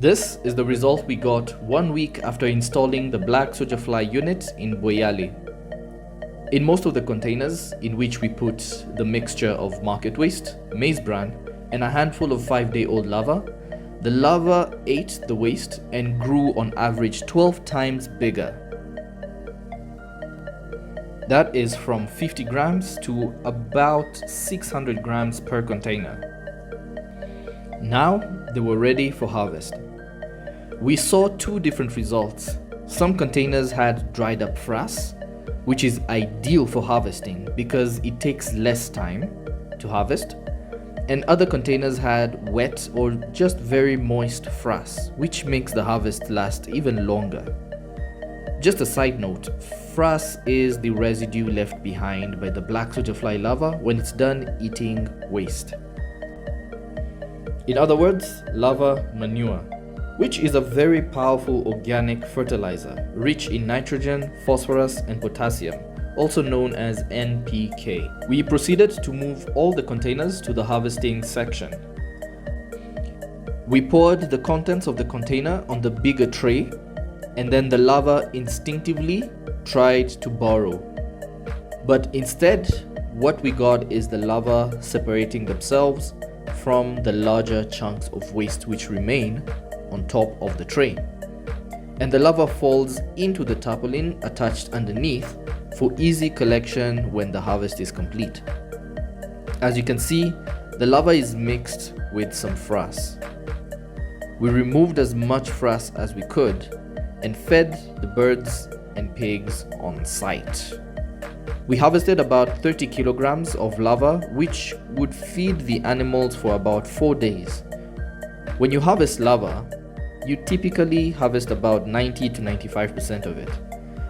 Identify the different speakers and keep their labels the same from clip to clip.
Speaker 1: This is the result we got 1 week after installing the black soldier fly unit in Boyali. In most of the containers in which we put the mixture of market waste, maize bran, and a handful of 5-day-old larvae, the larvae ate the waste and grew on average 12 times bigger. That is from 50 grams to about 600 grams per container. Now they were ready for harvest. We saw two different results. Some containers had dried up frass, which is ideal for harvesting because it takes less time to harvest, and other containers had wet or just very moist frass, which makes the harvest last even longer. Just a side note, frass is the residue left behind by the black soldier fly larva when it's done eating waste. In other words, larva manure, which is a very powerful organic fertilizer rich in nitrogen, phosphorus, and potassium, also known as NPK. We proceeded to move all the containers to the harvesting section. We poured the contents of the container on the bigger tray, and then the larva instinctively tried to burrow. But instead, what we got is the larva separating themselves from the larger chunks of waste which remain on top of the tray, and the larva falls into the tarpaulin attached underneath for easy collection when the harvest is complete. As you can see, the larva is mixed with some frass. We removed as much frass as we could and fed the birds and pigs on site. We harvested about 30 kilograms of larva, which would feed the animals for about 4 days. When you harvest larva, you typically harvest about 90 to 95% of it.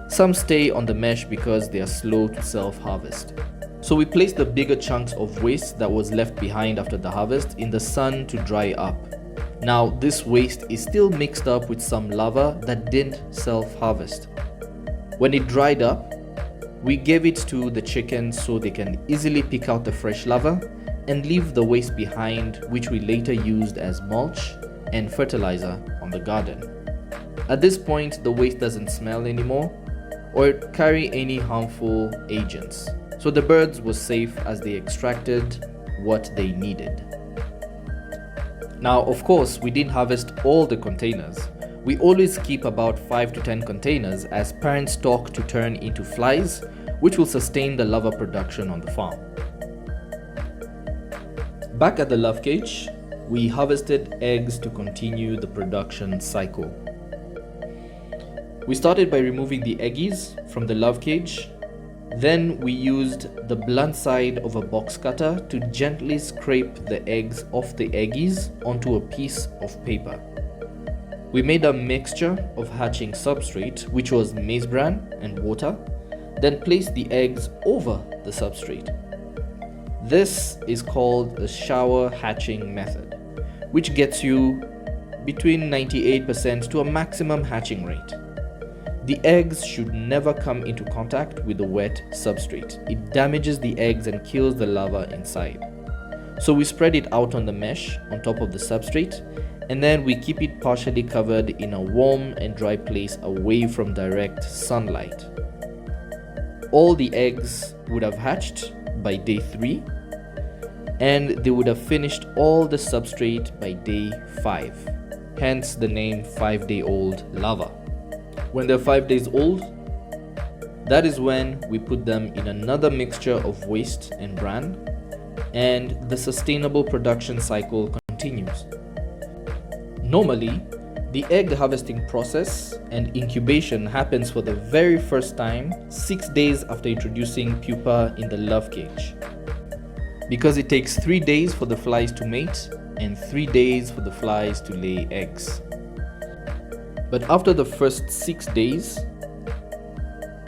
Speaker 1: Some stay on the mesh because they are slow to self-harvest. So we placed the bigger chunks of waste that was left behind after the harvest in the sun to dry up. Now this waste is still mixed up with some larva that didn't self-harvest. When it dried up, we gave it to the chickens so they can easily pick out the fresh larva and leave the waste behind, which we later used as mulch and fertilizer on the garden. At this point, the waste doesn't smell anymore or carry any harmful agents, so the birds were safe as they extracted what they needed. Now, of course, we didn't harvest all the containers. We always keep about 5 to 10 containers as parent stock to turn into flies, which will sustain the larva production on the farm. Back at the love cage, we harvested eggs to continue the production cycle. We started by removing the eggies from the love cage. Then we used the blunt side of a box cutter to gently scrape the eggs off the eggies onto a piece of paper. We made a mixture of hatching substrate, which was maize bran and water, then placed the eggs over the substrate. This is called the shower hatching method, which gets you between 98% to a maximum hatching rate. The eggs should never come into contact with the wet substrate. It damages the eggs and kills the larva inside. So we spread it out on the mesh on top of the substrate, and then we keep it partially covered in a warm and dry place away from direct sunlight. All the eggs would have hatched by day 3, and they would have finished all the substrate by day 5, hence the name 5-day-old larva. When they're 5 days old, that is when we put them in another mixture of waste and bran, and the sustainable production cycle continues. Normally, the egg harvesting process and incubation happens for the very first time 6 days after introducing pupa in the love cage, because it takes 3 days for the flies to mate and 3 days for the flies to lay eggs. But after the first 6 days,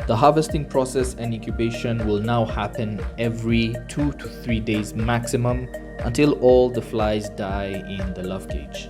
Speaker 1: the harvesting process and incubation will now happen every 2 to 3 days maximum until all the flies die in the love cage.